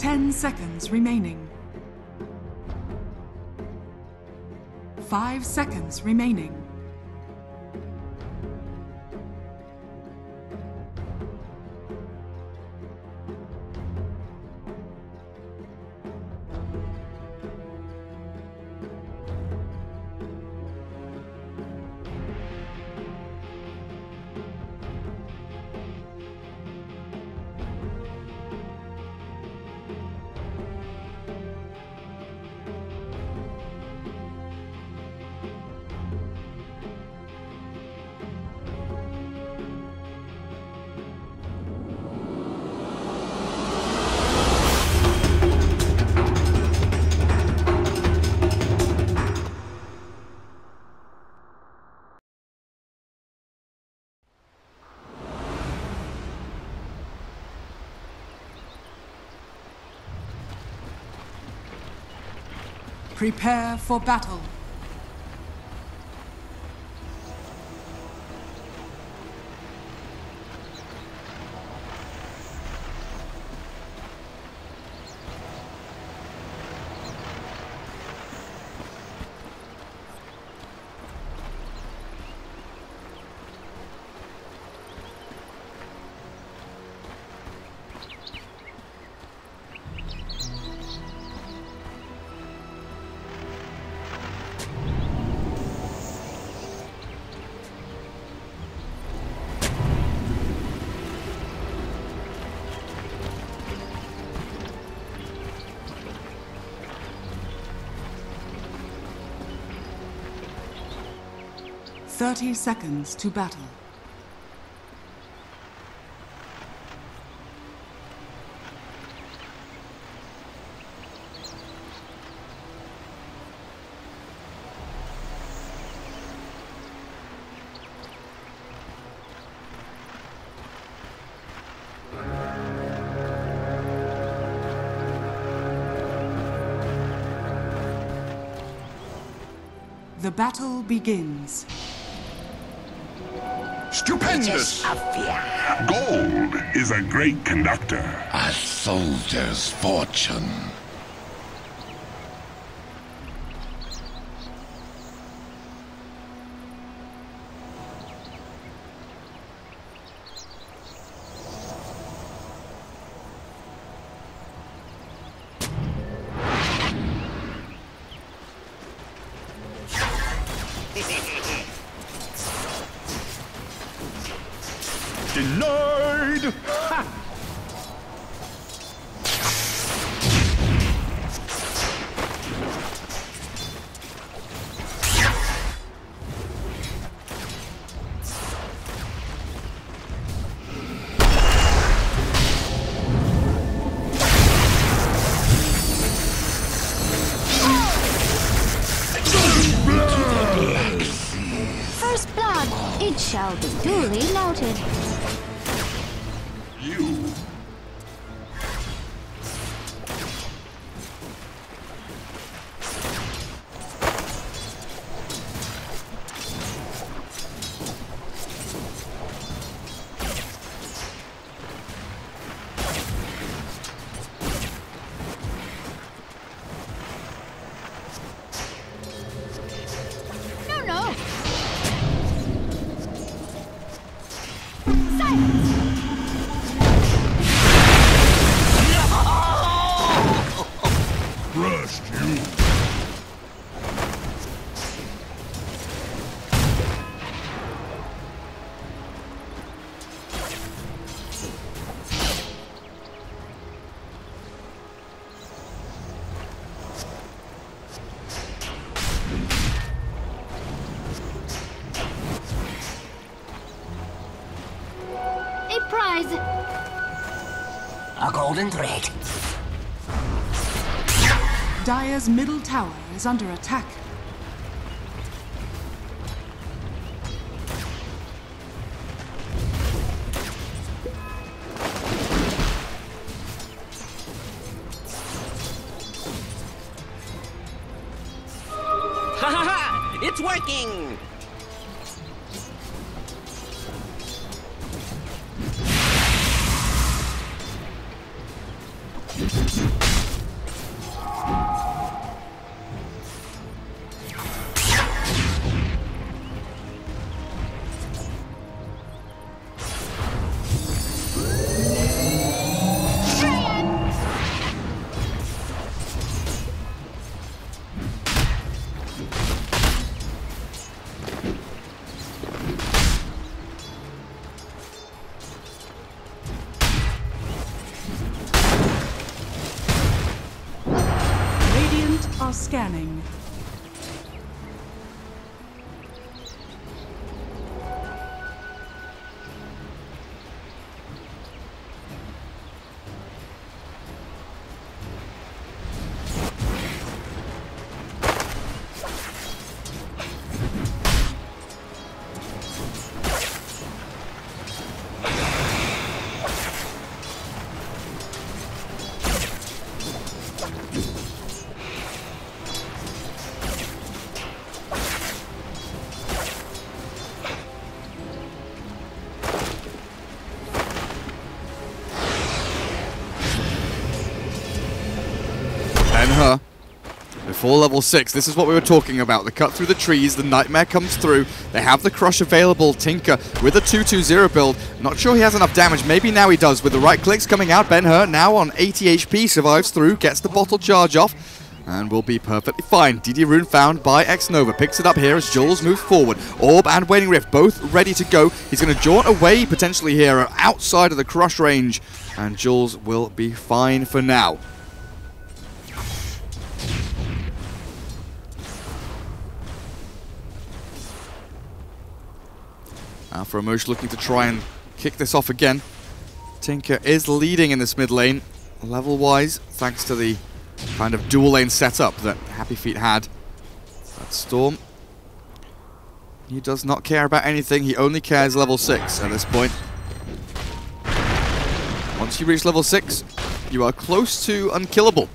10 seconds remaining. 5 seconds remaining. Prepare for battle. Thirty seconds to battle. The battle begins. Stupendous! Gold is a great conductor. A soldier's fortune. Denied! Ha! First blood, it shall be duly noted. You. No. Silence! Crushed you. A prize. A golden thread. Dire's middle tower is under attack. Ha ha ha! It's working! Scanning. Her before level 6. This is what we were talking about. The cut through the trees, the nightmare comes through. They have the crush available. Tinker with a 2-2-0 build. Not sure he has enough damage. Maybe now he does with the right clicks coming out. Ben-Hur now on 80 HP, survives through, gets the bottle charge off, and will be perfectly fine. DD Rune found by X-Nova. Picks it up here as Jules moves forward. Orb and Waning Rift both ready to go. He's going to jaunt away potentially here outside of the crush range, and Jules will be fine for now. Alpha looking to try and kick this off again. Tinker is leading in this mid lane, level-wise, thanks to the kind of dual lane setup that Happy Feet had. That's Storm. He does not care about anything. He only cares level 6 at this point. Once you reach level 6, you are close to unkillable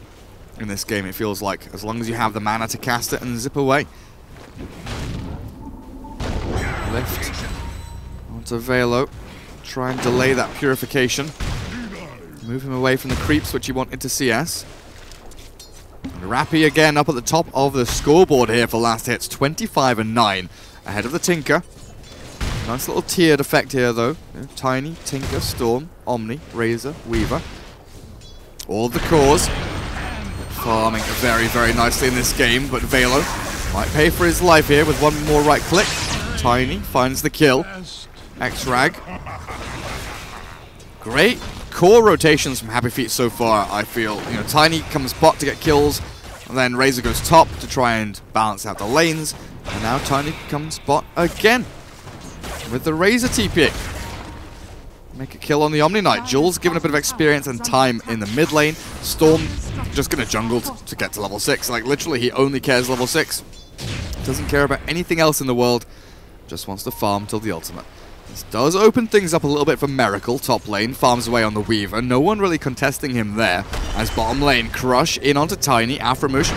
in this game, it feels like, as long as you have the mana to cast it and zip away. Lift onto Velo. Try and delay that purification. Move him away from the creeps, which you want into CS. And Rappy again up at the top of the scoreboard here for last hits. 25 and 9 ahead of the Tinker. Nice little tiered effect here, though. Tiny, Tinker, Storm, Omni, Razor, Weaver. All of the cores. Farming very, very nicely in this game, but Velo might pay for his life here with one more right click. Tiny finds the kill. X-Rag. Great core rotations from Happy Feet so far, I feel. You know, Tiny comes bot to get kills, and then Razor goes top to try and balance out the lanes, and now Tiny comes bot again with the Razor TP. Make a kill on the Omni Knight. Jules given a bit of experience and time in the mid lane. Storm just going to jungle to get to level 6. Like, literally, he only cares level 6. Doesn't care about anything else in the world. Just wants to farm till the ultimate. This does open things up a little bit for Miracle. Top lane, farms away on the Weaver. No one really contesting him there. As bottom lane, Crush in onto Tiny. Aframush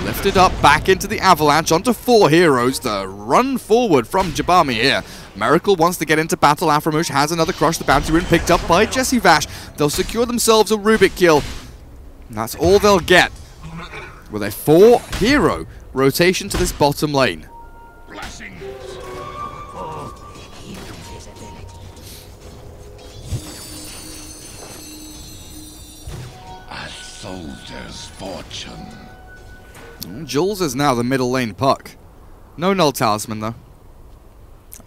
lifted up, back into the Avalanche, onto 4 heroes. The run forward from Jabami here. Miracle wants to get into battle. Aframush has another Crush. The bounty rune picked up by Jesse Vash. They'll secure themselves a Rubik kill. And that's all they'll get with a 4-hero rotation to this bottom lane. A soldier's fortune. Jules is now the middle lane puck. No null talisman though.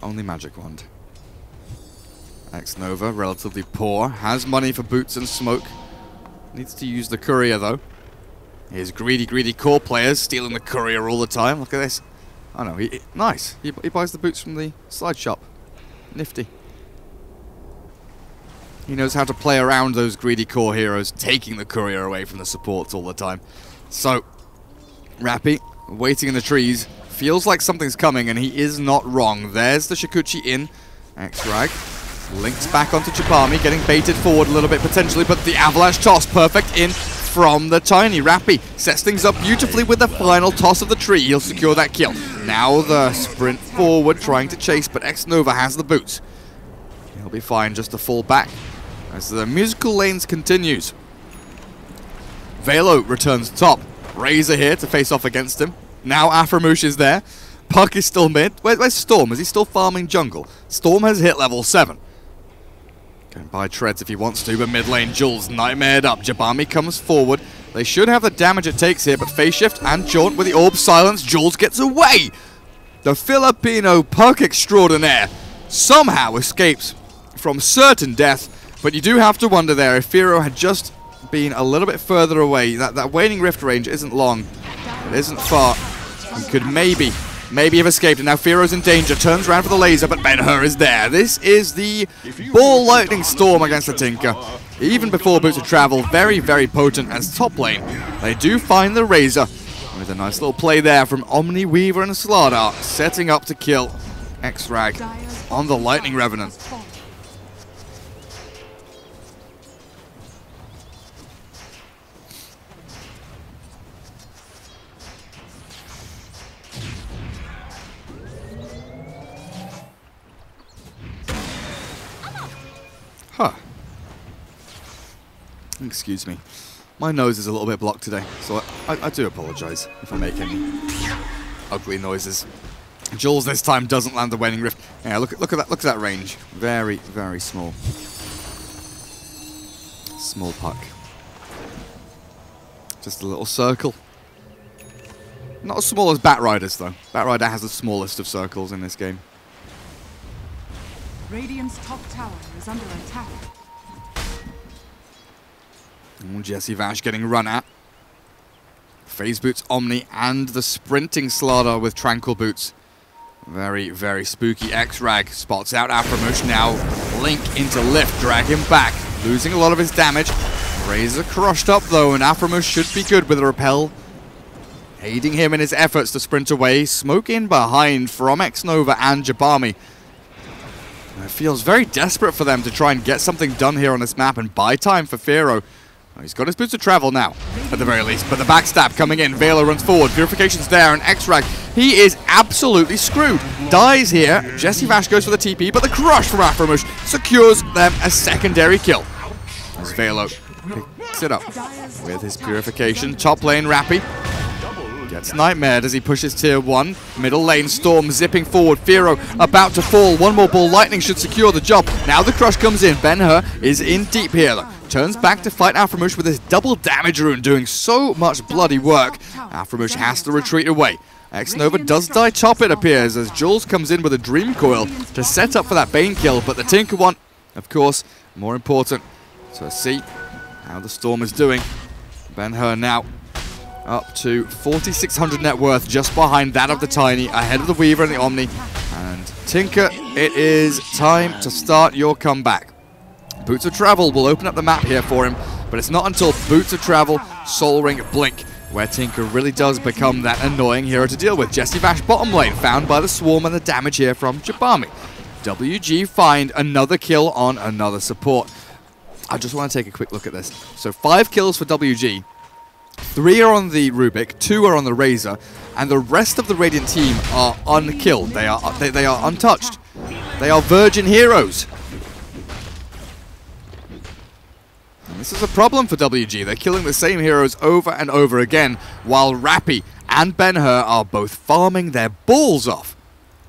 Only magic wand. X-Nova, relatively poor. Has money for boots and smoke. Needs to use the courier though. Here's greedy core players stealing the courier all the time. Look at this. Oh no, nice. He buys the boots from the slide shop. Nifty. He knows how to play around those greedy core heroes, taking the courier away from the supports all the time. So, Rappy, waiting in the trees, feels like something's coming, and he is not wrong. There's the Shikuchi in. X-Rag links back onto Chipami, getting baited forward a little bit potentially, but the Avalanche toss, perfect in from the Tiny. Rappy sets things up beautifully with the final toss of the tree. He'll secure that kill. Now the sprint forward, trying to chase, but X-Nova has the boots. He'll be fine just to fall back as the musical lanes continues. Velo returns top. Razor here to face off against him. Now Aframush is there. Puck is still mid. Where's Storm? Is he still farming jungle? Storm has hit level 7. Going by treads if he wants to, but mid lane Jules nightmared up. Jabami comes forward. They should have the damage it takes here, but phase shift and jaunt with the orb silence. Jules gets away. The Filipino puck extraordinaire somehow escapes from certain death, but you do have to wonder there if Firo had just been a little bit further away. That waning rift range isn't long. It isn't far. He could maybe have escaped, and now Fearo's in danger. Turns around for the laser, but Ben-Hur is there. This is the Ball Lightning Storm against the Tinker. Even before Boots of Travel, very, very potent as top lane. They do find the Razor with a nice little play there from Omni, Weaver, and Slardar, setting up to kill X-Rag on the Lightning Revenant. Huh. Excuse me. My nose is a little bit blocked today, so I do apologize if I make any ugly noises. Jules this time doesn't land the Waning Rift. Yeah, look at that range. Very, very small. Small puck. Just a little circle. Not as small as Batrider's though. Batrider has the smallest of circles in this game. Radiant's top tower is under attack. Jesse Vash getting run at. Phase Boots, Omni, and the sprinting Slardar with Tranquil Boots. Very, very spooky. X-Rag spots out Aframush. Now Link into lift, drag him back. Losing a lot of his damage. Razor crushed up though, and Aframush should be good with a repel. Aiding him in his efforts to sprint away. Smoke in behind from X-Nova and Jabami. It feels very desperate for them to try and get something done here on this map and buy time for Fearo. He's got his Boots of Travel now, at the very least, but the backstab coming in. Velo runs forward, Purification's there, and X-Rag, he is absolutely screwed. Dies here, Jesse Vash goes for the TP, but the crush from Aframush secures them a secondary kill. As Velo picks it up with his Purification. Top lane, Rappy gets nightmared as he pushes tier 1. Middle lane, Storm zipping forward. Fearo about to fall. One more Ball Lightning should secure the job. Now the crush comes in. Ben-Hur is in deep here though. Turns back to fight Aframush with his double damage rune, doing so much bloody work. Aframush has to retreat away. X-Nova does die top, it appears, as Jules comes in with a Dream Coil to set up for that Bane kill, but the Tinker one, of course, more important. So let's see how the Storm is doing. Ben-Hur now up to 4,600 net worth, just behind that of the Tiny, ahead of the Weaver and the Omni. And Tinker, it is time to start your comeback. Boots of Travel will open up the map here for him, but it's not until Boots of Travel, Soul Ring, Blink, where Tinker really does become that annoying hero to deal with. Jesse Vash bottom lane, found by the Swarm, and the damage here from Jabami. WG find another kill on another support. I just want to take a quick look at this. So 5 kills for WG. 3 are on the Rubik, 2 are on the Razor, and the rest of the Radiant team are unkilled. They are untouched. They are virgin heroes. And this is a problem for WG. They're killing the same heroes over and over again, while Rappy and Ben-Hur are both farming their balls off.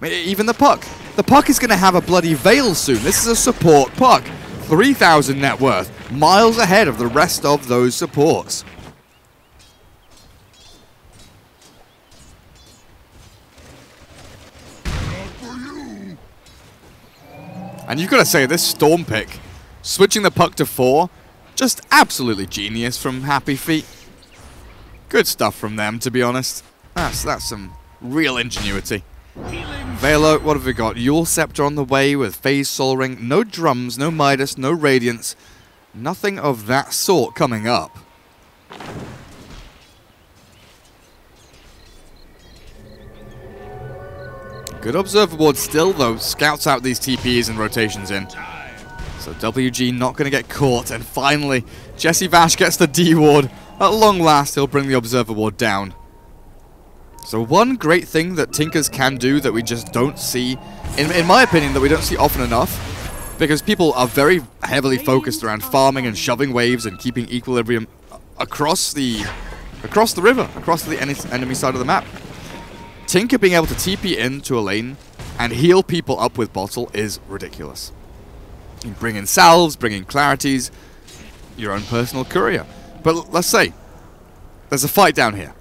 Even the Puck. The Puck is going to have a bloody Veil soon. This is a support Puck. 3,000 net worth, miles ahead of the rest of those supports. And you've got to say, this Storm pick, switching the Puck to 4, just absolutely genius from Happy Feet. Good stuff from them, to be honest. That's some real ingenuity. Velo, what have we got? Yule Scepter on the way with Phase Soul Ring. No drums, no Midas, no Radiance. Nothing of that sort coming up. Good Observer Ward still, though, scouts out these TPs and rotations in. So WG not going to get caught, and finally, Jesse Vash gets the D Ward. At long last, he'll bring the Observer Ward down. So one great thing that Tinkers can do that we just don't see, in my opinion, that we don't see often enough, because people are very heavily focused around farming and shoving waves and keeping equilibrium across the river, across the enemy side of the map. Tinker being able to TP into a lane and heal people up with bottle is ridiculous. You bring in salves, bring in clarities, your own personal courier. But let's say, there's a fight down here.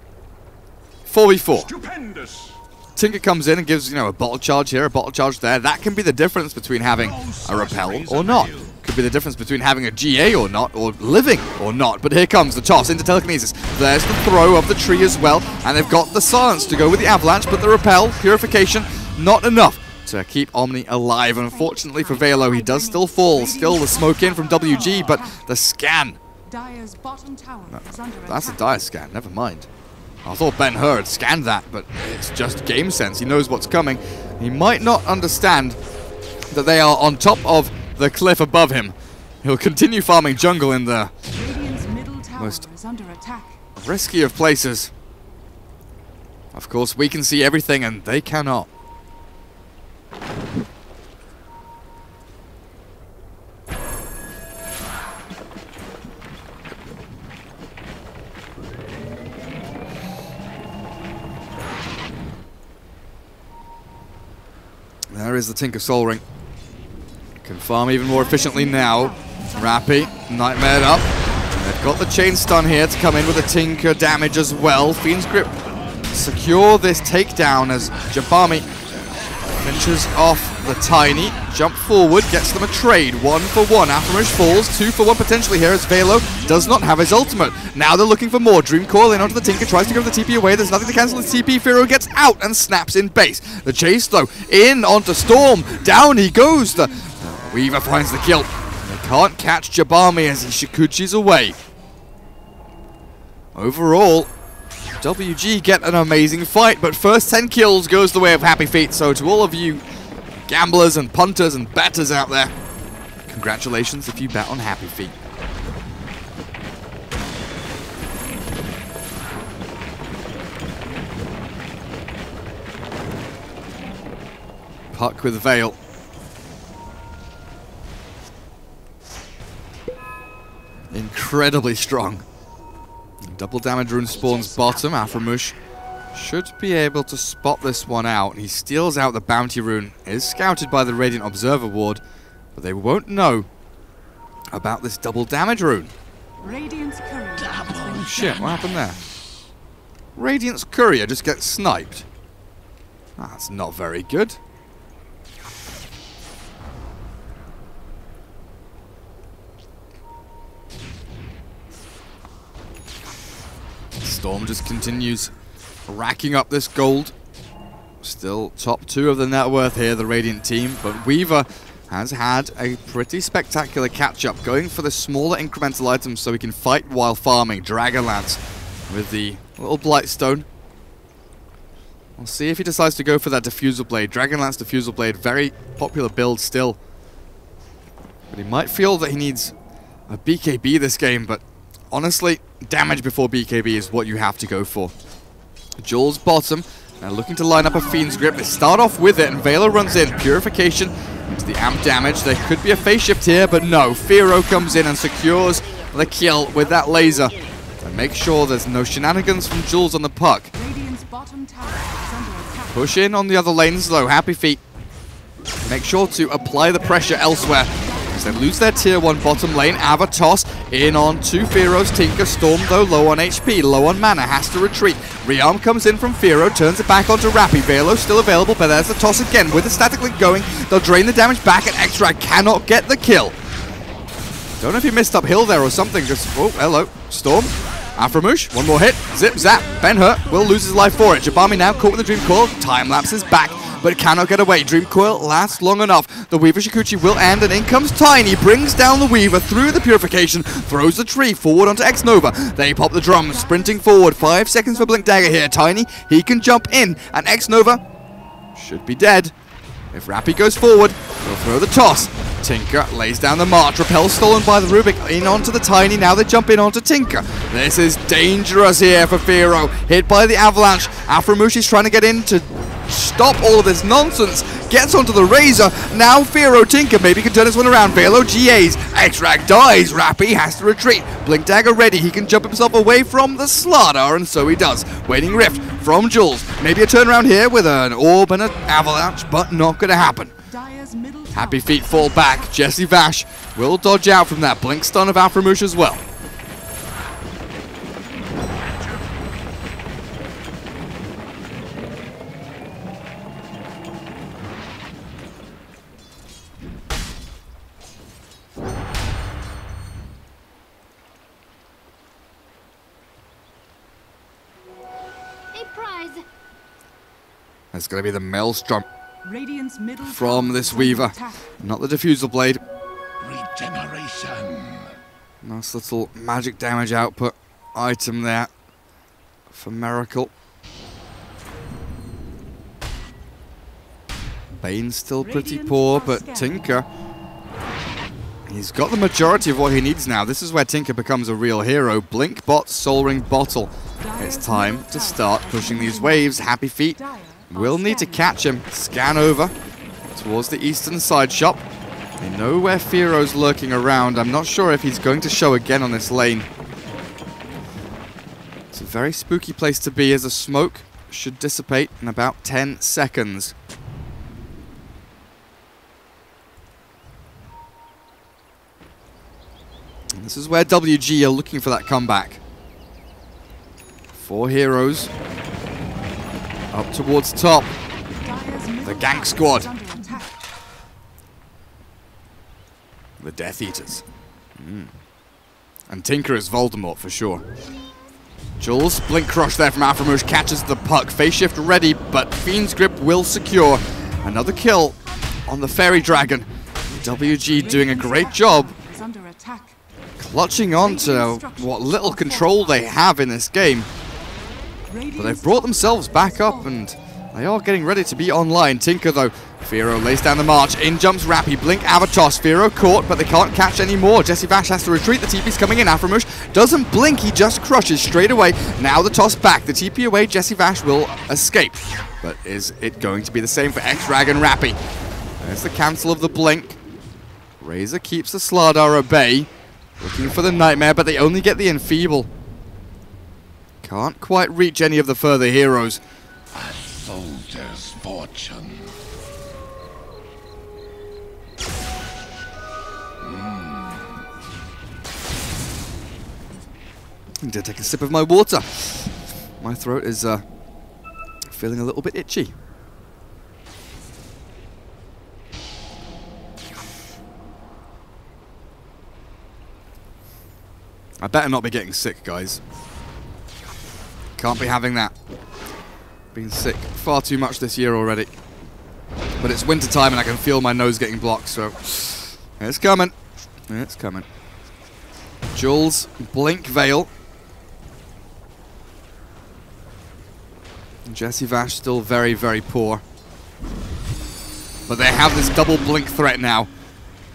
4v4. Stupendous. Tinker comes in and gives, a bottle charge here, a bottle charge there. That can be the difference between having a repel or not. Could be the difference between having a GA or not, or living or not. But here comes the toss into telekinesis. There's the throw of the tree as well, and they've got the silence to go with the avalanche, but the repel, purification, not enough to keep Omni alive. Unfortunately for Velo, he does still fall. Still the smoke in from WG, but the scan. Dire's bottom tower is under That's a attack. dire scan, never mind. I thought Ben-Hur had scanned that, but it's just game sense. He knows what's coming. He might not understand that they are on top of the cliff above him. He'll continue farming jungle in the Radiant's middle tower most is under attack. risky of places. Of course, we can see everything and they cannot. There is the Tinker Soul Ring. Can farm even more efficiently now. Rappy, nightmared up. They've got the chain stun here to come in with the Tinker damage as well. Fiend's Grip secure this takedown as Jabami finishes off the Tiny. Jump forward, gets them a trade. 1 for 1. Aftermush falls. 2 for 1 potentially here as Velo does not have his ultimate. Now they're looking for more. Dream Coil in onto the Tinker. Tries to give the TP away. There's nothing to cancel the TP. Firo gets out and snaps in base. The chase though. In onto Storm. Down he goes. The Weaver finds the kill. They can't catch Jabami as he Shikuchi's away. Overall, WG get an amazing fight, but first 10 kills goes the way of Happy Feet. So to all of you gamblers and punters and bettors out there, congratulations if you bet on Happy Feet. Puck with Veil. Incredibly strong. Double damage rune spawns bottom. Aframush should be able to spot this one out. He steals out the bounty rune. Is scouted by the Radiant Observer Ward, but they won't know about this double damage rune. Radiant's courier has been Oh shit, what happened there? Radiant's courier just gets sniped. That's not very good. Storm just continues racking up this gold. Still top 2 of the net worth here, the Radiant team, but Weaver has had a pretty spectacular catch-up, going for the smaller incremental items so he can fight while farming. Dragonlance with the little Blightstone. We'll see if he decides to go for that Diffusal Blade. Dragonlance Diffusal Blade, very popular build still. But he might feel that he needs a BKB this game, but honestly, damage before BKB is what you have to go for. Jules bottom, now looking to line up a Fiend's Grip. They start off with it, and Vela runs in. Purification into the amp damage. There could be a phase shift here, but no. Firo comes in and secures the kill with that laser. And make sure there's no shenanigans from Jules on the puck. Radiant's bottom tower is under attack. Push in on the other lanes though. Happy Feet make sure to apply the pressure elsewhere. They lose their tier 1 bottom lane. Ava toss in on 2 Firo's Tinker. Storm though low on HP, low on mana, has to retreat. Rearm comes in from Firo, turns it back onto Rappy. Velo still available, but there's the toss again with the static link going. They'll drain the damage back, and Extract cannot get the kill. Don't know if he missed uphill there or something. Just, oh, hello. Storm. Aframush, one more hit. Zip, zap. Ben-Hur will lose his life for it. Jabami now caught with the Dream Coil. Time lapse is back, but cannot get away. Dream Coil lasts long enough. The Weaver Shikuchi will end, and in comes Tiny. Brings down the Weaver through the Purification. Throws the tree forward onto X-Nova. They pop the drum, sprinting forward. 5 seconds for Blink Dagger here. Tiny, he can jump in, and X-Nova should be dead. If Rappy goes forward, he'll throw the toss. Tinker lays down the march. Repel stolen by the Rubik. In onto the Tiny. Now they jump in onto Tinker. This is dangerous here for Firo. Hit by the Avalanche. Aframushi's trying to get in to stop all of this nonsense. Gets onto the Razor. Now Firo Tinker maybe can turn this one around. Velo GAs. X-Rag dies. Rappy has to retreat. Blink Dagger ready. He can jump himself away from the Slaughter, and so he does. Waiting Rift from Jules. Maybe a turnaround here with an Orb and an Avalanche, but not going to happen. Dire's middle tower. Happy Feet fall back. Jesse Vash will dodge out from that Blink Stun of Aframush as well. supplies. It's going to be the Maelstrom Radiant's middle from tower this is under Weaver, attack. not the Diffusal Blade. Regeneration. Nice little magic damage output item there for Miracle. Bane's still pretty poor, but Tinker, he's got the majority of what he needs now. This is where Tinker becomes a real hero. Blink Bot, Soul Ring, Bottle. It's time to start pushing these waves. Happy Feet will need to catch him. Scan over towards the eastern side shop. They know where Fearo's lurking around. I'm not sure if he's going to show again on this lane. It's a very spooky place to be, as the smoke should dissipate in about 10 seconds. And this is where WG are looking for that comeback. 4 heroes up towards top. The gank squad. The Death Eaters. And Tinker is Voldemort for sure. Jules, Blink Crush there from Aframush, catches the puck. Phase Shift ready, but Fiend's Grip will secure another kill on the Fairy Dragon. WG doing a great job clutching on to what little control they have in this game. But they've brought themselves back up and they are getting ready to be online. Tinker though, Fearo lays down the march, in jumps Rappy, Blink, Avatos, Fearo caught, but they can't catch any more. Jesse Vash has to retreat, the TP's coming in, Aframush doesn't blink, he just crushes straight away. Now the toss back, the TP away, Jesse Vash will escape. But is it going to be the same for X-Rag and Rappy? There's the cancel of the blink. Razor keeps the Slardar at bay, looking for the Nightmare, but they only get the Enfeeble. Can't quite reach any of the further heroes. A soldier's fortune. I need to take a sip of my water. My throat is feeling a little bit itchy. I better not be getting sick, guys. Can't be having that. Been sick far too much this year already. But it's winter time and I can feel my nose getting blocked, so it's coming. It's coming. Jules, Blink, Veil. Jesse Vash still very, very poor. But they have this double blink threat now.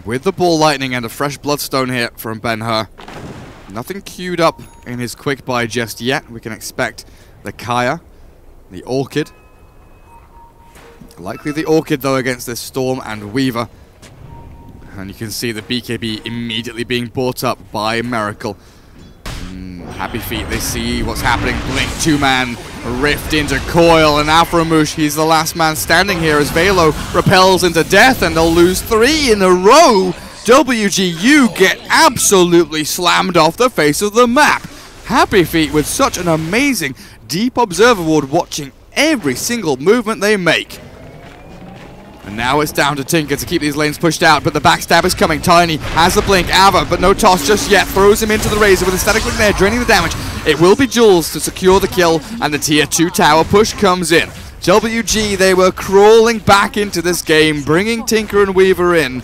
With the Ball Lightning and a fresh Bloodstone here from Ben-Hur. Nothing queued up in his quick buy just yet. We can expect the Kaya, the Orchid. Likely the Orchid though against this Storm and Weaver. And you can see the BKB immediately being brought up by Miracle. Happy Feet, they see what's happening. Blink, 2-man, rift into Coil, and Aframush, he's the last man standing here as Velo repels into death, and they'll lose 3 in a row. WGU get absolutely slammed off the face of the map. Happy Feet with such an amazing Deep Observer Ward, watching every single movement they make. And now it's down to Tinker to keep these lanes pushed out, but the backstab is coming. Tiny has the blink, Ava, but no toss just yet. Throws him into the Razor with a static link there, draining the damage. It will be Jules to secure the kill, and the tier 2 tower push comes in. WG, they were crawling back into this game, bringing Tinker and Weaver in.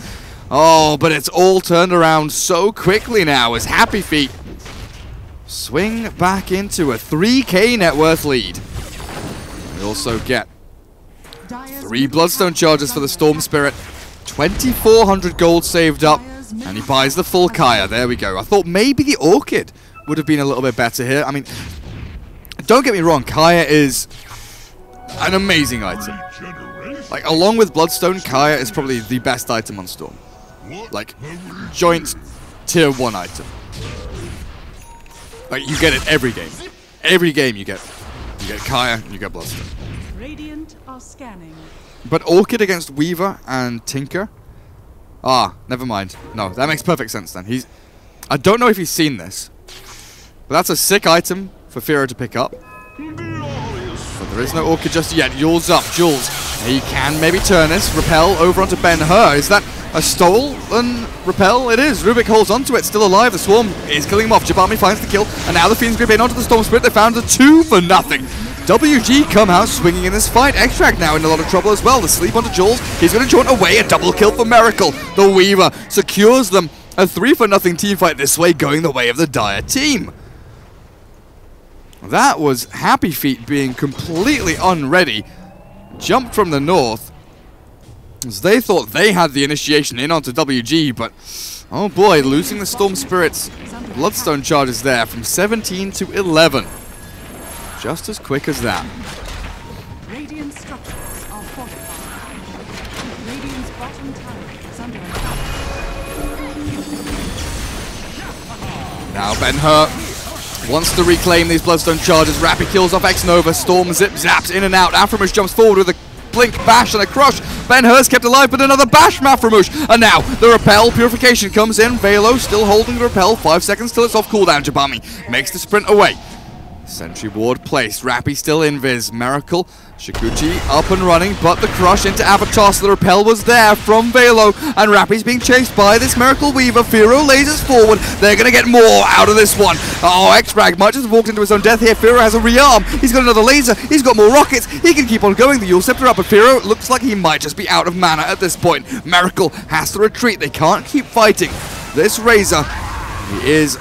Oh, but it's all turned around so quickly now as Happy Feet swing back into a 3k net worth lead. We also get 3 Bloodstone charges for the Storm Spirit, 2,400 gold saved up, and he buys the full Kaya. There we go. I thought maybe the Orchid would have been a little bit better here. I mean, don't get me wrong, Kaya is an amazing item. Like, along with Bloodstone, Kaya is probably the best item on Storm. Like, joint tier 1 item. Like, you get it every game. Every game you get Kaya and you get Bloodstone. Radiant are scanning. But Orchid against Weaver and Tinker? Ah, never mind. No, that makes perfect sense then. I don't know if he's seen this, but that's a sick item for Fearo to pick up. But there is no Orchid just yet. Jules up. Jules. He can maybe turn this. Repel over onto Ben-Hur. Is that a stole and repel? It is. Rubik holds onto it. Still alive. The Swarm is killing him off. Jabami finds the kill. And now the Fiend's Grip in onto the Storm Spirit. They found a 2 for nothing. WG come out swinging in this fight. Extract now in a lot of trouble as well. The sleep onto Jules. He's going to jaunt away. A double kill for Miracle. The Weaver secures them. A 3-for-0 team fight this way, going the way of the Dire team. That was Happy Feet being completely unready. Jumped from the north, as they thought they had the initiation in onto WG, but oh boy, losing the Storm Spirit's Bloodstone charges there from 17 to 11. Just as quick as that. Radiant structures are fortified. Radiant's bottom tower is under attack. Now Ben-Hur wants to reclaim these Bloodstone charges. Rappy kills off X-Nova. Storm zip zaps in and out. Aframush jumps forward with a blink, bash, and a crush. Ben-Hur's kept alive, but another bash from Aframush. And now the repel purification comes in. Velo still holding the repel. 5 seconds till it's off cooldown. Jabami makes the sprint away. Sentry ward placed. Rappy still invis. Miracle. Shikuchi up and running, but the crush into Avatar, so the repel was there from Velo, and Rappy's being chased by this Miracle Weaver. Firo lasers forward. They're going to get more out of this one. Oh, X-Frag might just have walked into his own death here. Firo has a rearm. He's got another laser. He's got more rockets. He can keep on going. The Yule Scepter up, but Firo looks like he might just be out of mana at this point. Miracle has to retreat. They can't keep fighting this Razor. He is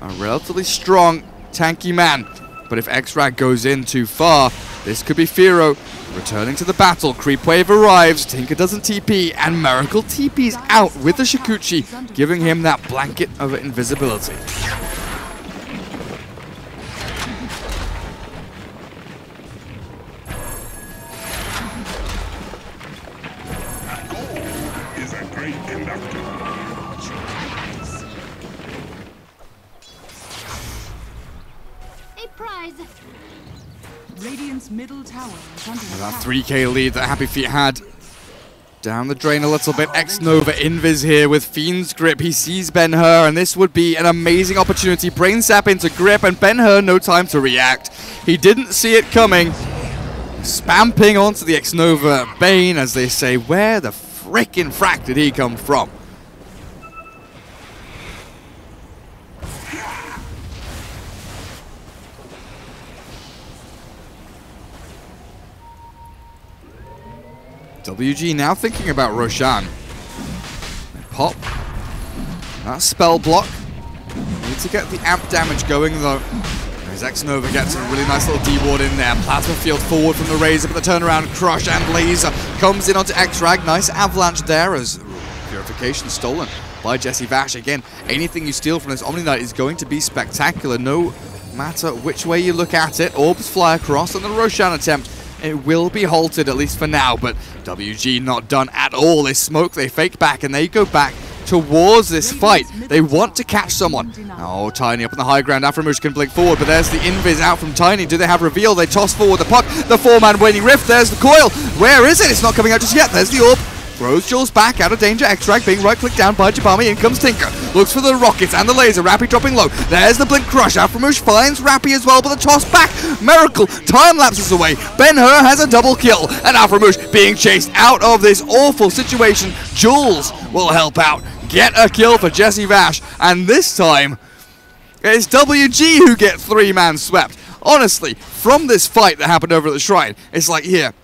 a relatively strong, tanky man. But if X-Rag goes in too far, this could be Firo returning to the battle. Creep wave arrives, Tinker doesn't TP, and Miracle TP's out with the Shikuchi, giving him that blanket of invisibility. Is a great conductor. Prize. Radiant's middle tower is under That attack. 3k lead that Happy Feet had. Down the drain a little bit. X-Nova invis here with Fiend's Grip. He sees Ben-Hur, and this would be an amazing opportunity. Brain Sap into Grip, and Ben-Hur no time to react. He didn't see it coming. Spam ping onto the X-Nova Bane, as they say. Where the frickin' frack did he come from? WG now thinking about Roshan. They pop. That spell block. Need to get the amp damage going though. As X-Nova gets a really nice little D-ward in there. Plasma field forward from the Razor, but the turnaround crush and laser comes in onto X-Rag. Nice avalanche there as purification stolen by Jesse Vash. Again, anything you steal from this Omni Knight is going to be spectacular, no matter which way you look at it. Orbs fly across, and the Roshan attempt, it will be halted, at least for now, but WG not done at all. They smoke, they fake back, and they go back towards this fight. They want to catch someone. Oh, Tiny up on the high ground. Aframush can blink forward, but there's the invis out from Tiny. Do they have reveal? They toss forward the puck. The 4-man waning rift. There's the coil. Where is it? It's not coming out just yet. There's the orb. Throws Jules back, out of danger. X-Drag being right-clicked down by Jabami. In comes Tinker. Looks for the rockets and the laser. Rappy dropping low. There's the blink crush. Aframush finds Rappy as well, but the toss back. Miracle time lapses away. Ben-Hur has a double kill, and Aframush being chased out of this awful situation. Jules will help out. Get a kill for Jesse Vash, and this time it's WG who get 3-man swept. Honestly, from this fight that happened over at the shrine, it's like, here,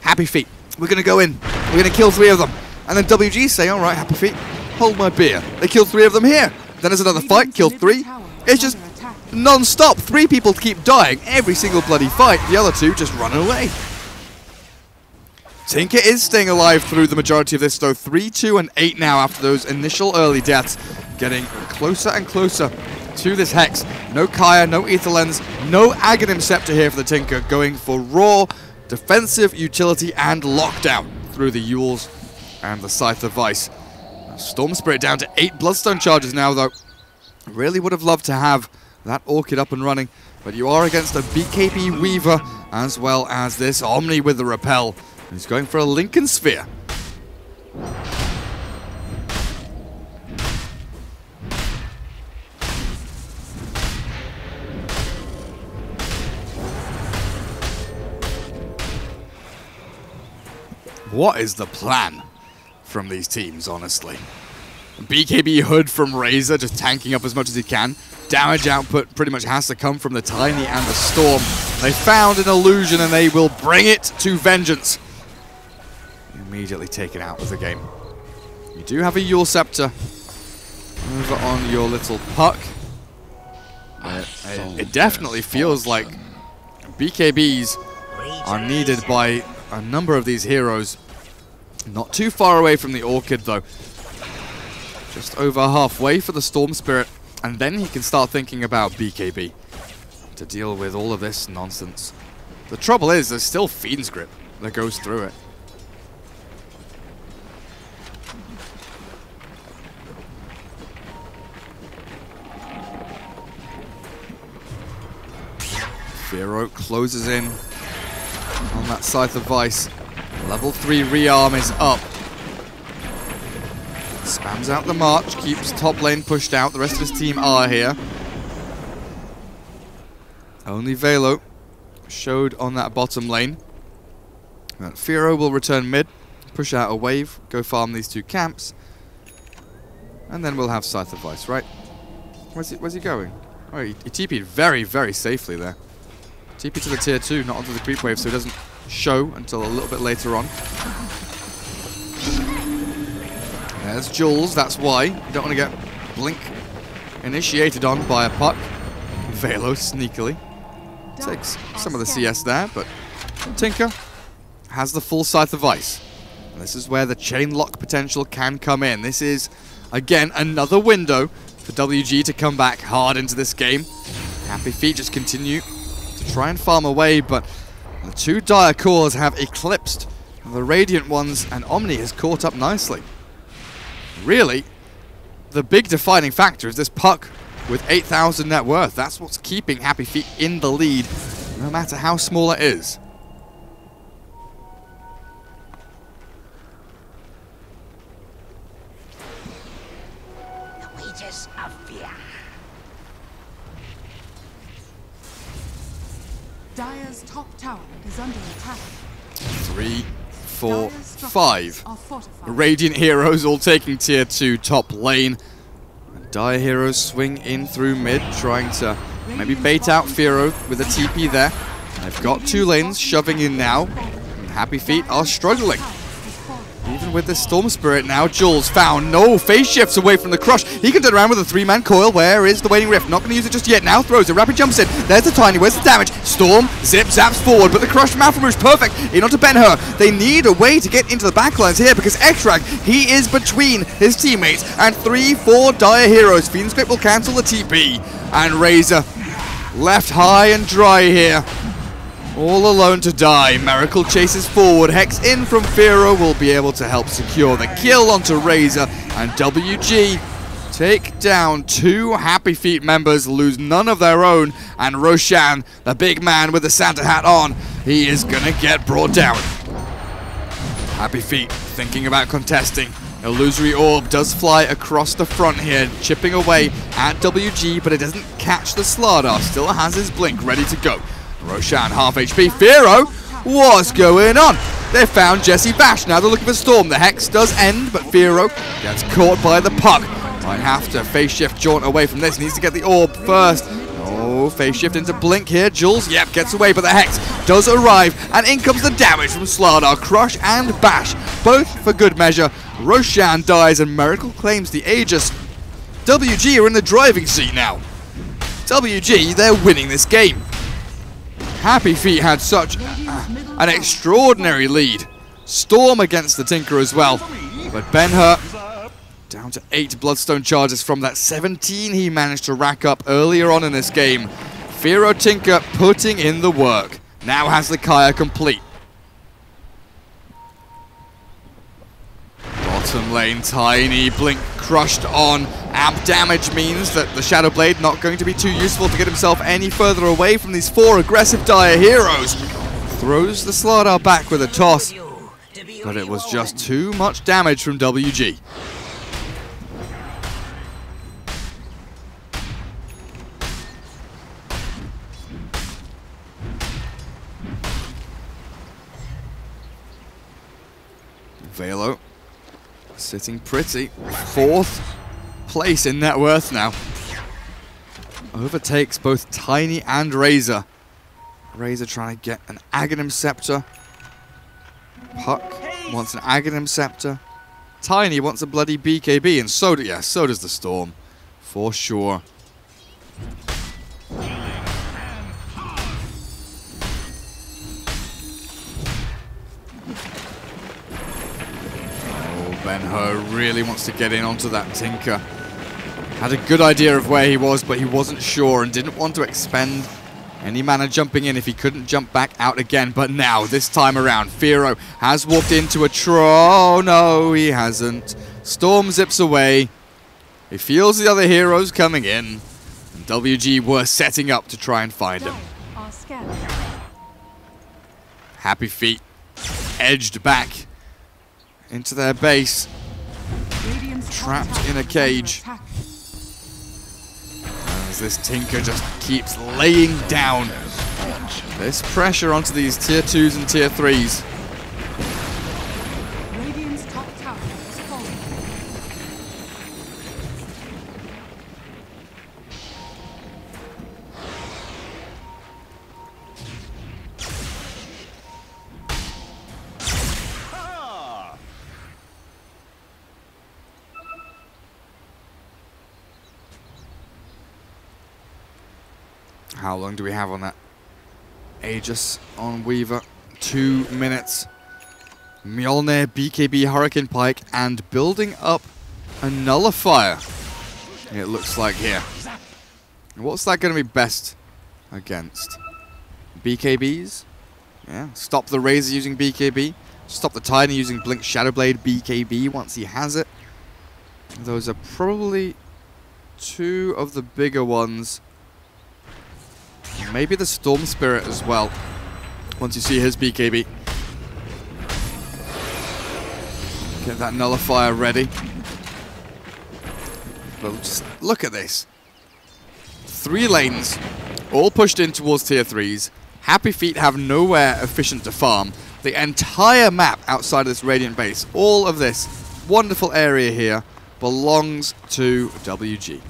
Happy Feet. We're going to go in. We're going to kill 3 of them. And then WG say, all right, Happy Feet, hold my beer. They kill 3 of them here. Then there's another fight, kill 3. It's just non-stop. 3 people keep dying every single bloody fight. The other 2 just run away. Tinker is staying alive through the majority of this, though. 3, 2, and 8 now after those initial early deaths. Getting closer and closer to this Hex. No Kaya, no Ether Lens, no Aghanim Scepter here for the Tinker. Going for raw defensive utility and lockdown through the Yules and the Scythe of Vice. Storm Spirit down to 8 Bloodstone charges now, though. Really would have loved to have that Orchid up and running, but you are against a BKB Weaver as well as this Omni with the Repel. He's going for a Lincoln Sphere. What is the plan from these teams, honestly? BKB Hood from Razor, just tanking up as much as he can. Damage output pretty much has to come from the Tiny and the Storm. They found an illusion and they will bring it to vengeance. Immediately taken out of the game. You do have a Yule Scepter over on your little puck. It definitely feels like BKBs are needed by a number of these heroes. Not too far away from the Orchid though. Just over halfway for the Storm Spirit. And then he can start thinking about BKB to deal with all of this nonsense. The trouble is, there's still Fiend's Grip that goes through it. Firo closes in on that Scythe of Vice. Level 3 rearm is up. Spams out the march, keeps top lane pushed out. The rest of his team are here. Only Velo showed on that bottom lane. Firo will return mid, push out a wave, go farm these two camps. And then we'll have Scythe of Vice, right? Where's he going? Oh, he TP'd very, very safely there. TP to the tier 2, not onto the creep wave, so he doesn't show until a little bit later on. There's Jules, that's why. You don't want to get Blink initiated on by a puck. Velo sneakily takes some of the CS there, but Tinker has the full Scythe of Ice. And this is where the chain lock potential can come in. This is, again, another window for WG to come back hard into this game. Happy Feet just continue to try and farm away, but the two Dire cores have eclipsed the Radiant ones, and Omni has caught up nicely. Really, the big defining factor is this puck with 8,000 net worth. That's what's keeping Happy Feet in the lead, no matter how small it is. The wages of fear. Dire's top tower is under attack. 3, 4, Dire's structures 5. are fortified. Radiant heroes all taking tier 2 top lane. Dire heroes swing in through mid, trying to maybe bait out Firo with a TP there. They've got two lanes shoving in now. And Happy Feet are struggling. Even with the Storm Spirit now, Jules found no phase shifts away from the crush. He can turn around with a 3-man coil. Where is the Waning Rift? Not going to use it just yet. Now throws it. Rapid jumps in. There's the Tiny. Where's the damage? Storm zip zaps forward, but the crush from Alpha Rouge perfect. In onto Ben-Hur. They need a way to get into the backlines here because Extract, he is between his teammates and 3-4 Dire heroes. Fiend's Grip will cancel the TP. And Razor left high and dry here. All alone to die. Miracle chases forward. Hex in from Firo will be able to help secure the kill onto Razor. And WG take down two Happy Feet members, lose none of their own. And Roshan, the big man with the Santa hat on, he is going to get brought down. Happy Feet thinking about contesting. Illusory Orb does fly across the front here, chipping away at WG, but it doesn't catch the Slardar. Still has his blink ready to go. Roshan, half HP. Firo, what's going on? They found Jesse Bash. Now they're looking for Storm. The Hex does end, but Firo gets caught by the puck. Might have to phase shift jaunt away from this. Needs to get the orb first. Oh, phase shift into Blink here. Jules, yep, gets away, but the Hex does arrive. And in comes the damage from Slardar. Crush and Bash, both for good measure. Roshan dies and Miracle claims the Aegis. WG are in the driving seat now. WG, they're winning this game. Happy Feet had such an extraordinary lead. Storm against the Tinker as well. But Ben-Hur down to 8 Bloodstone charges from that 17 he managed to rack up earlier on in this game. Firo Tinker putting in the work. Now has the Kaya complete. Bottom lane, Tiny, Blink crushed on. Amp damage means that the Shadow Blade not going to be too useful to get himself any further away from these 4 aggressive Dire heroes. Throws the Slardar back with a toss, but it was just too much damage from WG. Velo Sitting pretty. 4th place in net worth now. Overtakes both Tiny and Razor. Razor trying to get an Aghanim Scepter. Puck wants an Aghanim Scepter. Tiny wants a bloody BKB, and so does the Storm. For sure. Ben-Hur really wants to get in onto that Tinker. Had a good idea of where he was, but he wasn't sure and didn't want to expend any mana jumping in if he couldn't jump back out again. But now, this time around, Firo has walked into a Oh, no, he hasn't. Storm zips away. He feels the other heroes coming in. And WG were setting up to try and find him. Happy Feet edged back into their base, trapped in a cage. As this Tinker just keeps laying down this pressure onto these tier 2s and tier 3s. Radiant's top tower is falling. How long do we have on that? Aegis on Weaver. 2 minutes. Mjolnir, BKB, Hurricane Pike, and building up a Nullifier. It looks like here. What's that going to be best against? BKBs? Yeah. Stop the Razor using BKB. Stop the Tiny using Blink Shadowblade BKB once he has it. Those are probably 2 of the bigger ones. Maybe the Storm Spirit as well, once you see his BKB. Get that Nullifier ready. But just look at this. 3 lanes, all pushed in towards tier 3s. Happy Feet have nowhere efficient to farm. The entire map outside of this Radiant base, all of this wonderful area here, belongs to WG.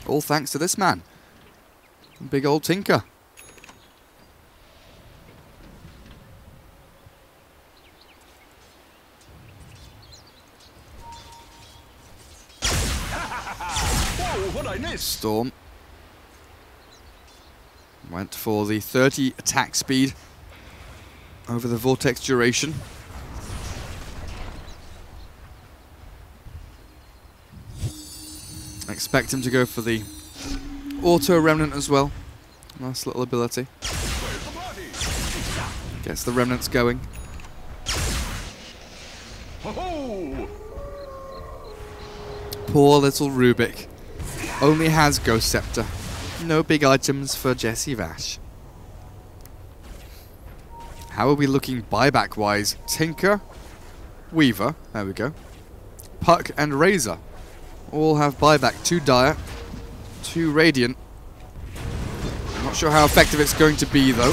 All thanks to this man. Big old Tinker. Whoa, what I missed? Storm went for the 30 attack speed over the Vortex duration. I expect him to go for the Auto Remnant as well. Nice little ability. Gets the Remnants going. Poor little Rubik. Only has Ghost Scepter. No big items for Jesse Vash. How are we looking buyback wise? Tinker, Weaver, there we go. Puck and Razor all have buyback. 2 Dire, 2 Radiant. I'm not sure how effective it's going to be though.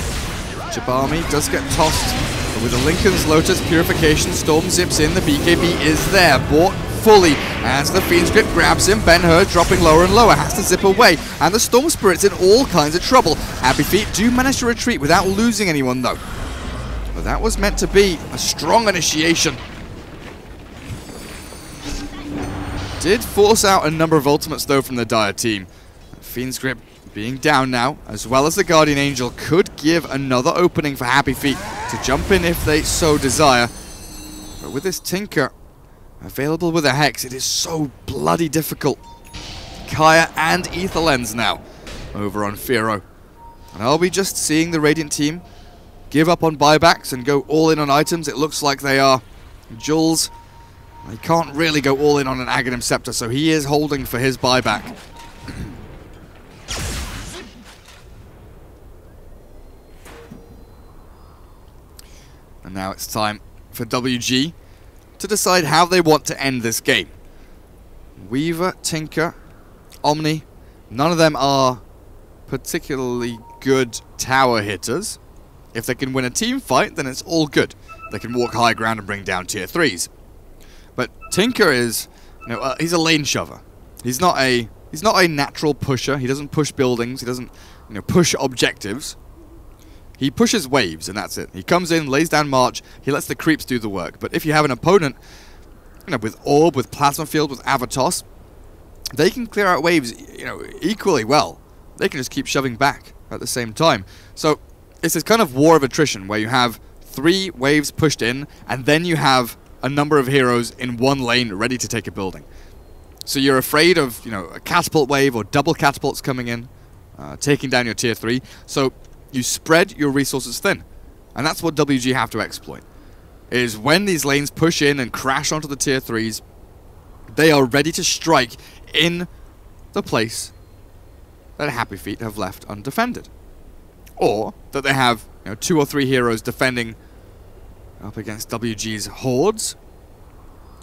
Jabami does get tossed, but with the Lincoln's Lotus Purification, Storm zips in. The BKB is there, bought fully as the Fiend's Grip grabs him. Ben-Hur dropping lower and lower, has to zip away, and the Storm Spirit's in all kinds of trouble. Happy Feet do manage to retreat without losing anyone though. But that was meant to be a strong initiation. Did force out a number of ultimates though from the Dire team. Fiend's Grip being down now, as well as the Guardian Angel, could give another opening for Happy Feet to jump in if they so desire. But with this Tinker available with a Hex, it is so bloody difficult. Kaya and Ether Lens now over on Firo. And are we just seeing the Radiant team give up on buybacks and go all in on items? It looks like they are. Jules, he can't really go all in on an Aghanim Scepter, so he is holding for his buyback. And now it's time for WG to decide how they want to end this game. Weaver, Tinker, Omni, none of them are particularly good tower hitters. If they can win a team fight, then it's all good. They can walk high ground and bring down tier 3s. But Tinker is, you know, he's a lane shover. He's not a natural pusher. He doesn't push buildings. He doesn't, you know, push objectives. He pushes waves, and that's it. He comes in, lays down march. He lets the creeps do the work. But if you have an opponent, you know, with Orb, with Plasma Field, with Avatos, they can clear out waves, you know, equally well. They can just keep shoving back at the same time. So it's this kind of war of attrition where you have 3 waves pushed in, and then you have a number of heroes in one lane ready to take a building. So you're afraid of, you know, a catapult wave or double catapults coming in, taking down your tier 3. So you spread your resources thin. And that's what WG have to exploit. Is when these lanes push in and crash onto the tier 3s, they are ready to strike in the place that Happy Feet have left undefended. Or that they have, you know, 2 or 3 heroes defending up against WG's hordes.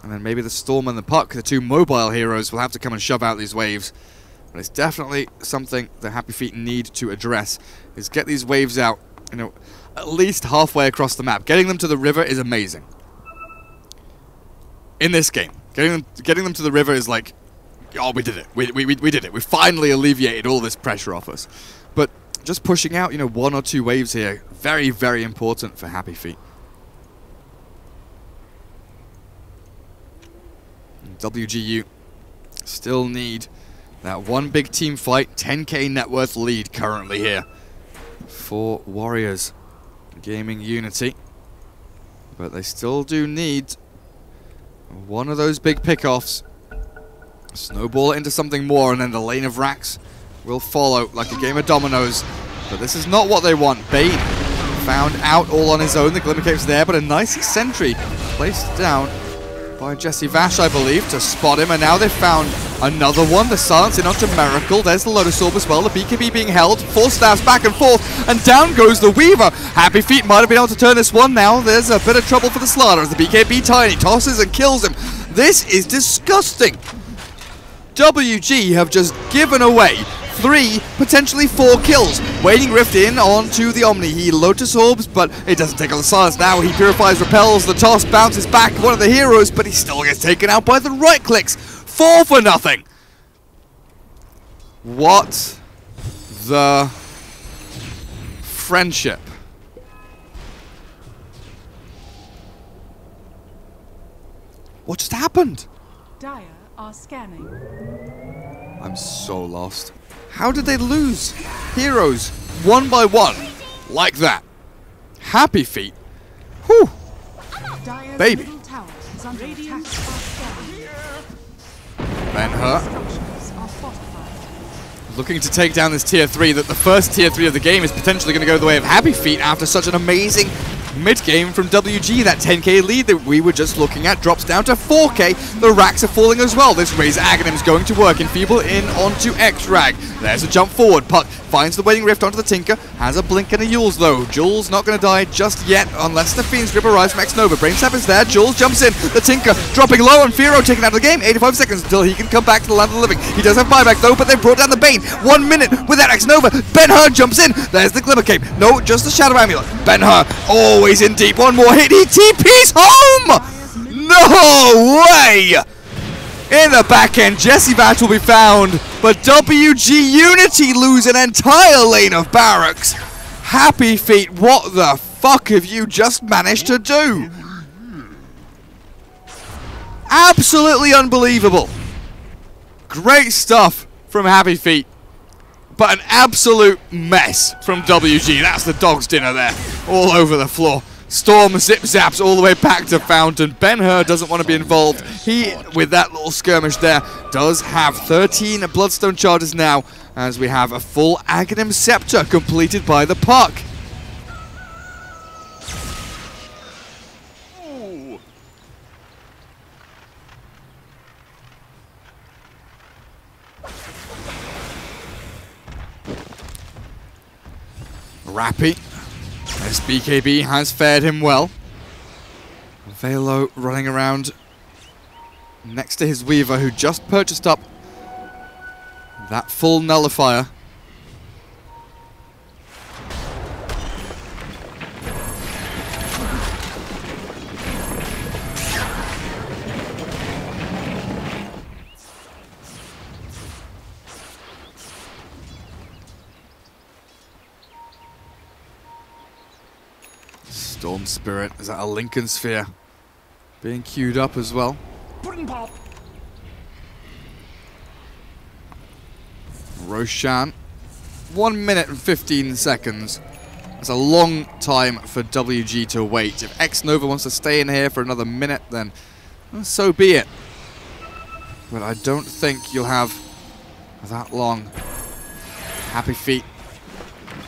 And then maybe the Storm and the Puck, the 2 mobile heroes, will have to come and shove out these waves. But it's definitely something that Happy Feet need to address, is get these waves out, you know, at least halfway across the map. Getting them to the river is amazing. In this game, getting them to the river is like, oh, we did it. We did it. We finally alleviated all this pressure off us. But just pushing out, you know, 1 or 2 waves here, very, very important for Happy Feet. WGU still need that one big team fight. 10k net worth lead currently here for Warriors Gaming Unity. But they still do need one of those big pickoffs. Snowball it into something more, and then the lane of racks will follow like a game of dominoes. But this is not what they want. Bane found out all on his own. The Glimmer Cape's there, but a nice sentry placed down by Jesse Vash, I believe, to spot him. And now they've found another one. The silence in onto Miracle. There's the Lotus Orb as well. The BKB being held. 4 stabs back and forth, and down goes the Weaver. Happy Feet might have been able to turn this one now. There's a bit of trouble for the Slaughter as the BKB Tiny tosses and kills him. This is disgusting. WG have just given away 3, potentially 4 kills. Waiting Rift in onto the Omni. He Lotus Orbs, but it doesn't take on the silence now. He purifies, repels, the toss bounces back one of the heroes, but he still gets taken out by the right clicks. 4 for nothing. What the friendship? What just happened? Dire are scanning. I'm so lost. How did they lose heroes 1 by 1 like that? Happy Feet. Whew. Dire's Baby. middle tower is under attack. Ben-Hur Structures are fortified. looking to take down this tier 3, that the first tier 3 of the game is potentially going to go the way of Happy Feet after such an amazing mid-game from WG. That 10k lead that we were just looking at drops down to 4k. The racks are falling as well. This Razor Aghanim's going to work. Enfeeble in onto X-Rag. There's a jump forward. Puck finds the Waiting Rift onto the Tinker. Has a blink and a Yules though. Jules not going to die just yet unless the Fiend's Grip arrives from X-Nova. Brainsap is there. Jules jumps in. The Tinker dropping low, and Firo taken out of the game. 85 seconds until he can come back to the land of the living. He does have buyback though, but they've brought down the Bane. 1 minute without X-Nova. Ben-Hur jumps in. There's the Glimmer Cape. No, just the Shadow Amulet. Ben-Hur always in deep. One more hit. He TP's home! No way! In the back end, Jesse Vash will be found, but WG Unity lose an entire lane of barracks. Happy Feet, what the fuck have you just managed to do? Absolutely unbelievable. Great stuff from Happy Feet, but an absolute mess from WG. That's the dog's dinner there, all over the floor. Storm zip-zaps all the way back to Fountain. Ben-Hur doesn't want to be involved. He, with that little skirmish there, does have 13 Bloodstone charges now, as we have a full Aghanim Scepter completed by the Puck. Rappy. As BKB has fared him well. Velo running around next to his Weaver, who just purchased up that full nullifier. Storm Spirit is at a Lincoln Sphere. Being queued up as well. Pudding pop. Roshan, 1 minute and 15 seconds. That's a long time for WG to wait. If X-Nova wants to stay in here for another minute, then so be it. But I don't think you'll have that long. Happy Feet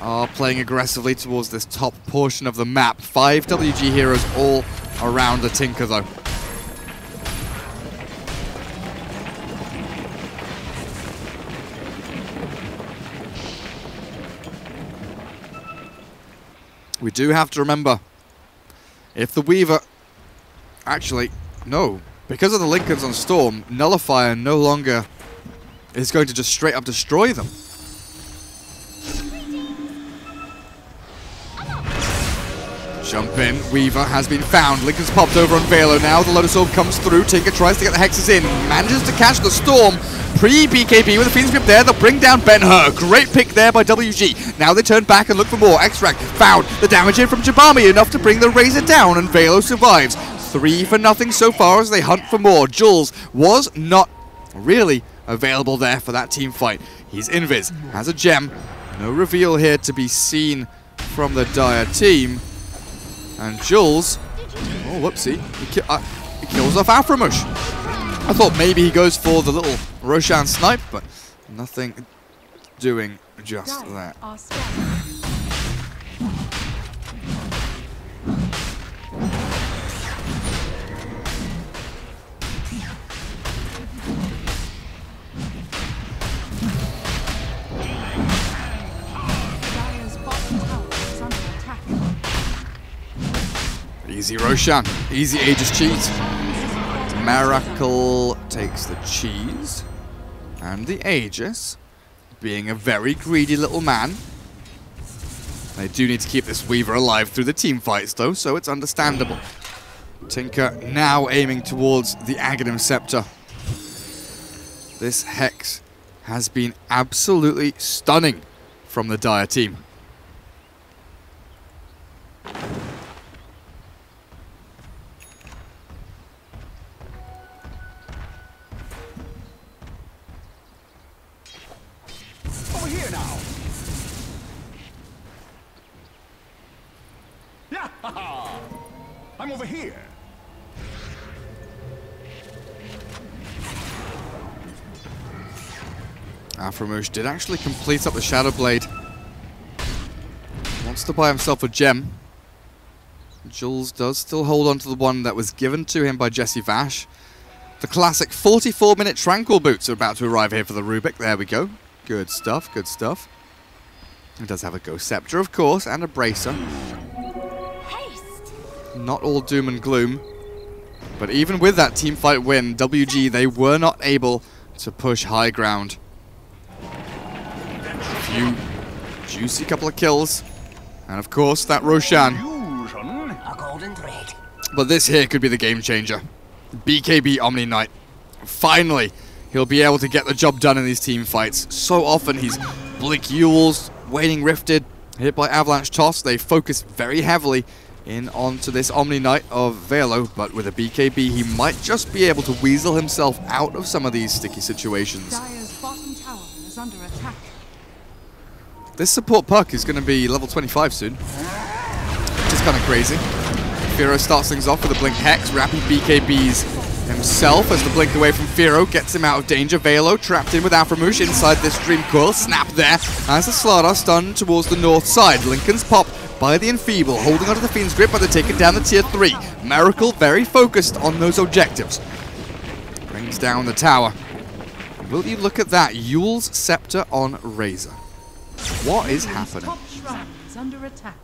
are playing aggressively towards this top portion of the map. 5 WG heroes all around the Tinker, though. We do have to remember, if the Weaver... Actually, no. Because of the Lincolns on Storm, Nullifier no longer is going to just straight up destroy them. Jump in. Weaver has been found. Lincoln's popped over on Velo now. The Lotus Orb comes through. Tinker tries to get the Hexes in. Manages to catch the Storm. Pre-BKB with the Fiend's Grip there. They'll bring down Ben-Hur. Great pick there by WG. Now they turn back and look for more. Extract found. The damage in from Jabami enough to bring the Razor down, and Velo survives. 3 for nothing so far as they hunt for more. Jules was not really available there for that team fight. He's Invis. Has a gem. No reveal here to be seen from the Dire team. And Jules, oh whoopsie, he kills off Aframush. I thought maybe he goes for the little Roshan snipe, but nothing doing just that. Easy Roshan, easy Aegis cheese. Miracle takes the cheese and the Aegis, being a very greedy little man. They do need to keep this Weaver alive through the team fights though, so it's understandable. Tinker now aiming towards the Aghanim Scepter. This Hex has been absolutely stunning from the Dire team. Over here now. Yeah, I'm over here. Aframush did actually complete up the Shadow Blade. Wants to buy himself a gem. Jules does still hold on to the one that was given to him by Jesse Vash. The classic 44-minute Tranquil Boots are about to arrive here for the Rubik. There we go. Good stuff, good stuff. It does have a Ghost Scepter, of course, and a Bracer. Haste. Not all doom and gloom. But even with that teamfight win, WG, they were not able to push high ground. A few juicy couple of kills. And of course, that Roshan. A golden thread. But this here could be the game changer. BKB Omni Knight. Finally, he'll be able to get the job done in these team fights. So often he's Blink Yules, Waning Rifted, hit by Avalanche Toss. They focus very heavily in onto this Omni Knight of Velo, but with a BKB he might just be able to weasel himself out of some of these sticky situations. Dire's bottom tower is under attack. This support puck is going to be level 25 soon, which is kind of crazy. Firo starts things off with a Blink Hex, rapid BKBs himself as the Blink away from Firo gets him out of danger. Velo trapped in with Aframush inside this Dream Coil. Snap there as the Slardar stunned towards the north side. Lincoln's pop by the Enfeeble, holding onto the Fiend's Grip, but they're taking down the tier 3. Miracle very focused on those objectives. Brings down the tower. Will you look at that? Yule's Scepter on Razor. What is happening? Top shrine is under attack.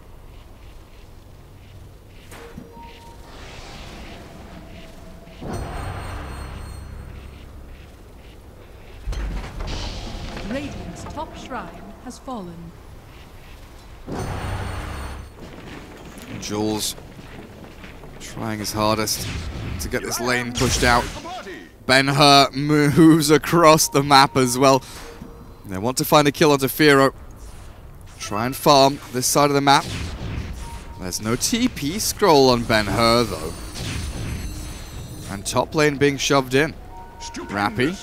Radiant's top shrine has fallen. Jules trying his hardest to get this lane pushed out. Ben-Hur moves across the map as well. They want to find a kill onto Firo. Try and farm this side of the map. There's no TP scroll on Ben-Hur, though. And top lane being shoved in. Rappy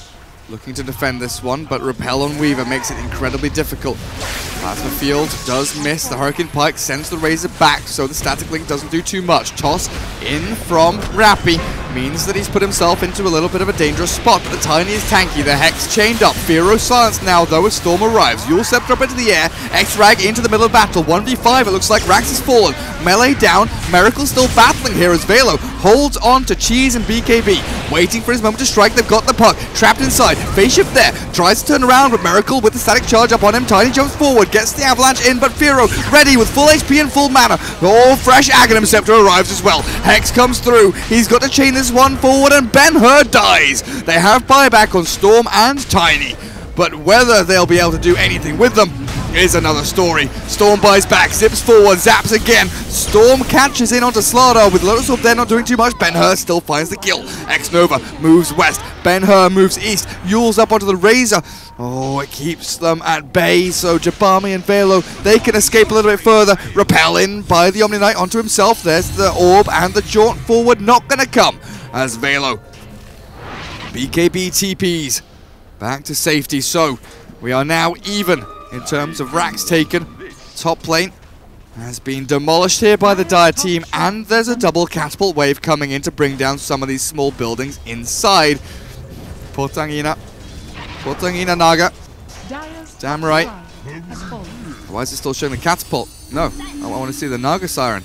looking to defend this one, but Repel on Weaver makes it incredibly difficult. Plasma Field does miss. The Hurricane Pike sends the Razor back, so the Static Link doesn't do too much. Toss in from Rappy means that he's put himself into a little bit of a dangerous spot, but the Tiny is tanky. The Hex chained up. Firo silenced now, though, as Storm arrives. Yule Scepter up into the air. X-Rag into the middle of battle. 1v5, it looks like Rax has fallen. Melee down. Miracle still battling here as Velo holds on to Cheese and BKB. Waiting for his moment to strike. They've got the puck. Trapped inside. Phase shift there. Tries to turn around, but Miracle with the static charge up on him. Tiny jumps forward. Gets the avalanche in, but Firo ready with full HP and full mana. Oh, fresh Aghanim Scepter arrives as well. Hex comes through. He's got to chain this one forward, and Ben-Hur dies. They have buyback on Storm and Tiny, but whether they'll be able to do anything with them is another story. Storm buys back, zips forward, zaps again. Storm catches in onto Slardar with Lotus Orb there, not doing too much. Ben-Hur still finds the kill. X-Nova moves west. Ben-Hur moves east. Yule's up onto the Razor. Oh, it keeps them at bay, so Jabami and Velo, they can escape a little bit further. Repel in by the Omni Knight onto himself. There's the Orb, and the jaunt forward not going to come as Velo. BKB TPs back to safety, so we are now even in terms of racks taken. Top lane has been demolished here by the Dire team, and there's a double catapult wave coming in to bring down some of these small buildings inside. Potangina Naga. Damn right. Why is it still showing the catapult? No, I want to see the Naga Siren.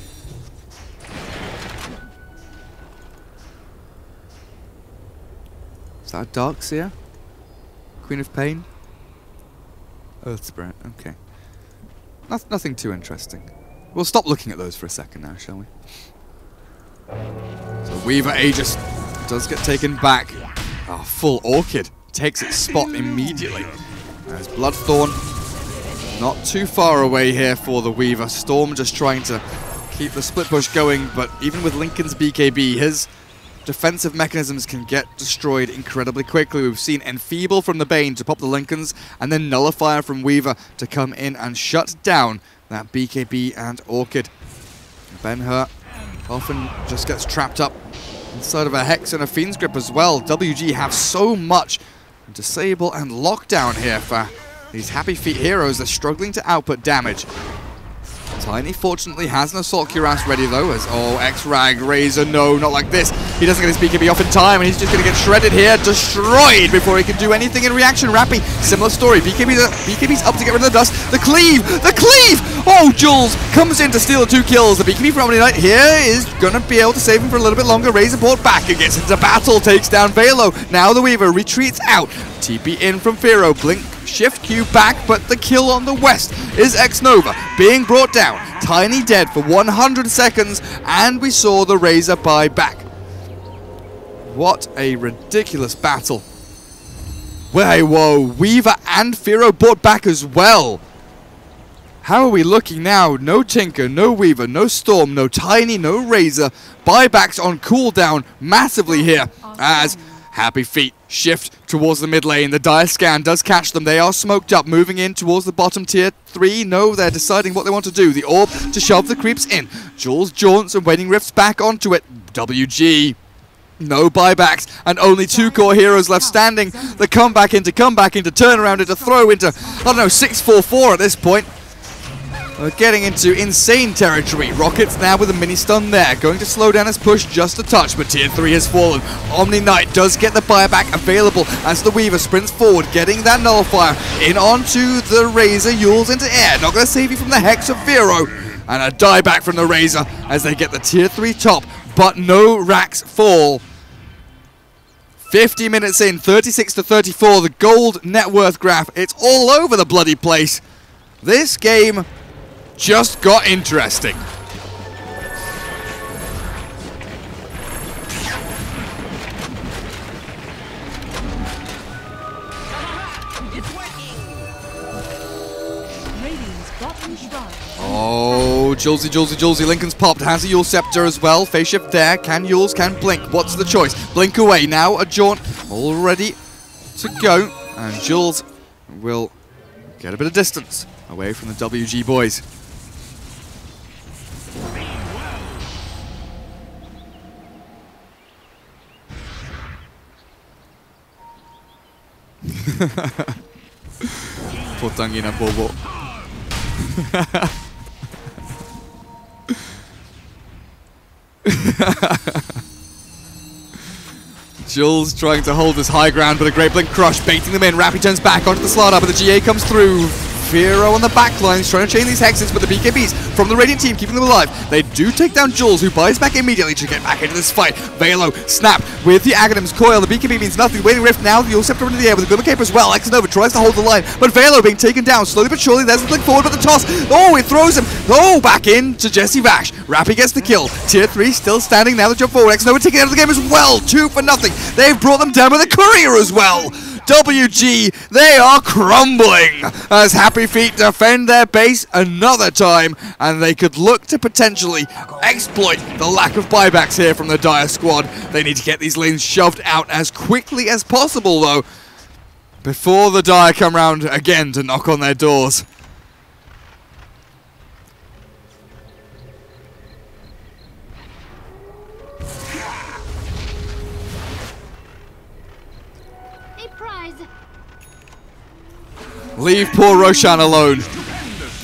Is that a Dark Seer? Queen of Pain? Earth Spirit, okay. Nothing too interesting. We'll stop looking at those for a second now, shall we? So Weaver Aegis does get taken back. Oh, full Orchid takes its spot immediately. There's Bloodthorn. Not too far away here for the Weaver. Storm just trying to keep the split push going, but even with Lincoln's BKB, his defensive mechanisms can get destroyed incredibly quickly. We've seen Enfeeble from the Bane to pop the Lincolns, and then Nullifier from Weaver to come in and shut down that BKB and Orchid. Ben-Hur often just gets trapped up inside of a Hex and a Fiend's Grip as well. WG have so much disable and lockdown here for these Happy Feet heroes. They're struggling to output damage. Tiny fortunately has an Assault Cuirass ready though, as X-Rag, Razor, no, not like this. He doesn't get his BKB off in time, and he's just going to get shredded here, destroyed before he can do anything in reaction. Rappy, similar story. BKB's up to get rid of the dust. The cleave! Oh, Jules comes in to steal the 2 kills. The BKB from Omni Knight here is going to be able to save him for a little bit longer. Razor brought back and gets into battle, takes down Velo. Now the Weaver retreats out. TP in from Firo, blink. Shift Q back, but the kill on the west is X-Nova being brought down. Tiny dead for 100 seconds, and we saw the Razor buy back. What a ridiculous battle. Whoa, Weaver and Firo brought back as well. How are we looking now? No Tinker, no Weaver, no Storm, no Tiny, no Razor. Buybacks on cooldown massively here as Happy Feet shift towards the mid lane. The Dire Scan does catch them. They are smoked up, moving in towards the bottom tier 3. No, they're deciding what they want to do. The Orb to shove the creeps in. Jules jaunts and Wedding Rifts back onto it. WG. No buybacks, and only 2 core heroes left standing. The come back into, turn around into, throw into, 6-4-4 at this point. We're getting into insane territory. Rockets now with a mini stun there. Going to slow down his push just a touch, but tier 3 has fallen. Omni Knight does get the buyback available as the Weaver sprints forward, getting that Nullifier in onto the Razor. Yule's into air. Not going to save you from the Hex of Firo. And a dieback from the Razor as they get the tier 3 top, but no racks fall. 50 minutes in, 36-34. The gold net worth graph. It's all over the bloody place. This game just got interesting. Oh, Julesy, Lincoln's popped. Has a Yule Scepter as well. Phase shift there. Can Yules, can Blink. What's the choice? Blink away. Now a jaunt all ready to go. And Jules will get a bit of distance away from the WG boys. Potangina Bobo. Jules trying to hold this high ground, but a great blink crush, baiting them in. Rappy turns back onto the slaughter, but the GA comes through. Firo on the back lines, trying to chain these hexes, but the BKBs from the Radiant team keeping them alive. They do take down Jules, who buys back immediately to get back into this fight. Velo, snap with the Aghanims coil. The BKB means nothing. Waiting Rift now, the Scepter into the air with a Glimmer Cape as well. Xnova tries to hold the line, but Velo being taken down slowly but surely. There's the blink forward, but the toss. Oh, it throws him. Oh, back in to Jesse Vash. Rappy gets the kill. Tier 3 still standing now. The jump forward. Xnova taking out of the game as well. 2 for nothing. They've brought them down with a courier as well. WG, they are crumbling as Happy Feet defend their base another time, and they could look to potentially exploit the lack of buybacks here from the Dire squad. They need to get these lanes shoved out as quickly as possible, though, before the Dire come round again to knock on their doors. Leave poor Roshan alone.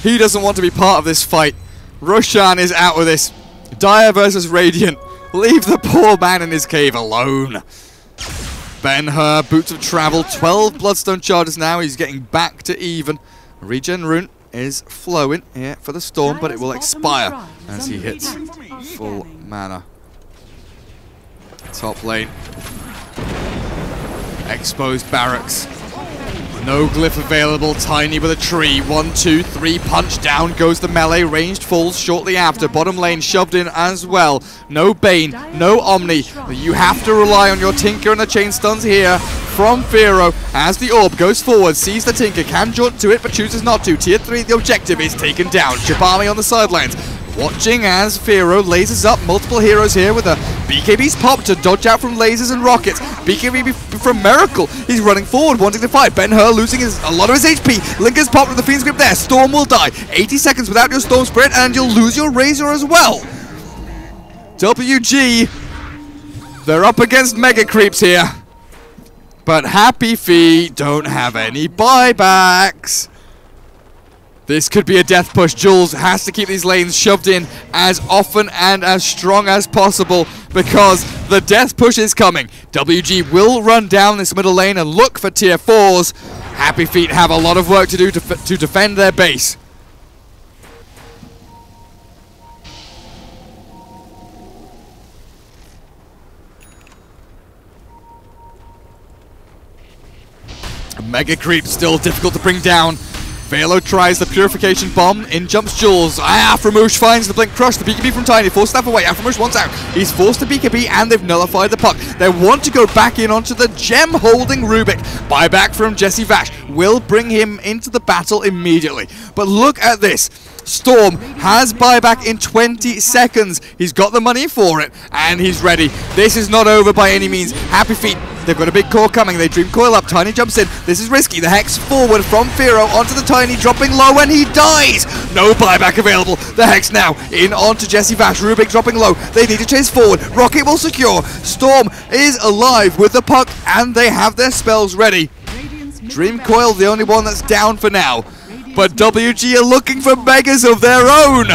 He doesn't want to be part of this fight. Roshan is out with this. Dire versus Radiant. Leave the poor man in his cave alone. Ben-Hur, Boots of Travel, 12 Bloodstone charges now. He's getting back to even. Regen Rune is flowing here for the Storm, but it will expire as he hits full mana. Top lane. Exposed barracks. No glyph available. Tiny with a tree. 1, 2, 3. Punch down goes the melee. Ranged falls shortly after. Bottom lane shoved in as well. No Bane. No Omni. You have to rely on your Tinker and the chain stuns here from Firo as the orb goes forward. Sees the Tinker. Can jaunt to it but chooses not to. Tier 3 the objective is taken down. Jabali on the sidelines. Watching as Firo lasers up multiple heroes here with a BKB's pop to dodge out from lasers and rockets. BKB from Miracle. He's running forward, wanting to fight. Ben-Hur losing a lot of his HP. Linker's popped with the Fiend's Grip there. Storm will die. 80 seconds without your Storm Spirit, and you'll lose your Razor as well. WG, they're up against Mega Creeps here. But Happy Feet don't have any buybacks. This could be a death push. Jules has to keep these lanes shoved in as often and as strong as possible because the death push is coming. WG will run down this middle lane and look for tier 4s. Happy Feet have a lot of work to do to defend their base. Mega Creep still difficult to bring down. Velo tries the Purification Bomb, in jumps Jules. Aframoosh finds the Blink Crush, the BKB from Tiny, forced that away. Aframoosh wants out. He's forced to BKB and they've nullified the puck. They want to go back in onto the gem-holding Rubik. Buyback from Jesse Vash will bring him into the battle immediately. But look at this. Storm has buyback in 20 seconds. He's got the money for it, and he's ready. This is not over by any means. Happy Feet, they've got a big core coming. They Dream Coil up. Tiny jumps in. This is risky. The Hex forward from Firo onto the Tiny, dropping low, and he dies. No buyback available. The Hex now in onto Jesse Vash. Rubik dropping low. They need to chase forward. Rocket will secure. Storm is alive with the puck, and they have their spells ready. Dream Coil, the only one that's down for now. But WG are looking for Megas of their own.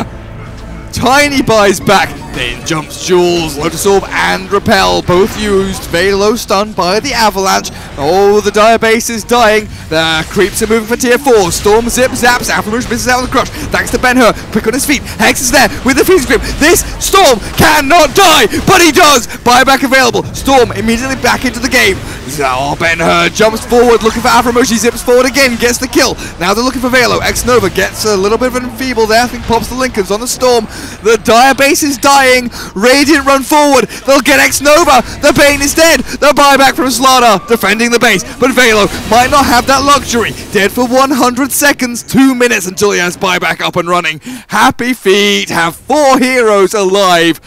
Tiny buys back. Then jumps Jules, Lotus Orb and Repel, both used. Velo stunned by the Avalanche. Oh, the Dire base is dying. The Creeps are moving for tier 4. Storm zip zaps. Aframoosh misses out on the crush. Thanks to Ben-Hur. Quick on his feet. Hex is there with the Fiend's Grip. This Storm cannot die, but he does. Buyback available. Storm immediately back into the game. Oh, Ben-Hur jumps forward looking for Aframoosh. He zips forward again, gets the kill. Now they're looking for Velo. Xnova gets a little bit of an enfeeble there. I think pops the Linkers on the Storm. The Dire base is dying. Radiant run forward. They'll get Xnova. The Bane is dead. The buyback from Slaughter defending the base. But Velo might not have that luxury. Dead for 100 seconds. 2 minutes until he has buyback up and running. Happy Feet have 4 heroes alive.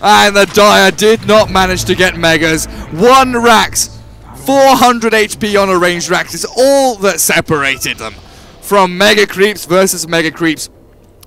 And the Dire did not manage to get Megas. 1 Rax. 400 HP on a ranged Rax is all that separated them from Mega Creeps versus Mega Creeps.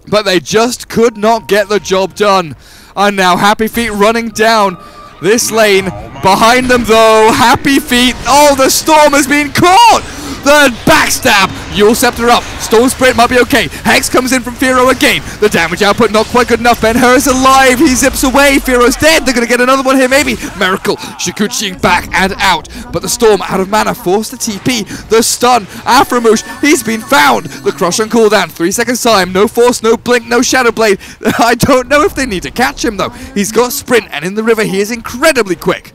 But they just could not get the job done. And now Happy Feet running down This lane, behind them though, Happy Feet. Oh, the Storm has been caught! The backstab! Yule Scepter up. Storm Spirit might be okay. Hex comes in from Firo again. The damage output not quite good enough. Ben-Hur is alive. He zips away. Firo's dead. They're going to get another one here maybe. Miracle. Shikuchi back and out. But the Storm out of mana. Forced the TP. The stun. Aframoosh. He's been found. The crush on cooldown. 3 seconds time. No force, no blink, no Shadow Blade. I don't know if they need to catch him though. He's got sprint and in the river he is incredibly quick.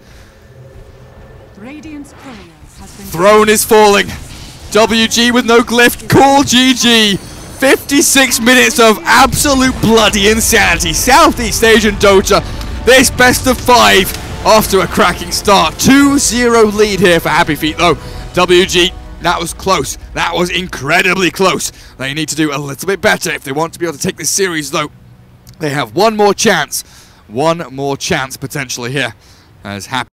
Radiant's courier has been Throne is falling. WG with no glyph, call GG. 56 minutes of absolute bloody insanity. Southeast Asian Dota, this best of 5 off to a cracking start. 2-0 lead here for Happy Feet though. WG, that was close. That was incredibly close. They need to do a little bit better if they want to be able to take this series though. They have one more chance potentially here as Happy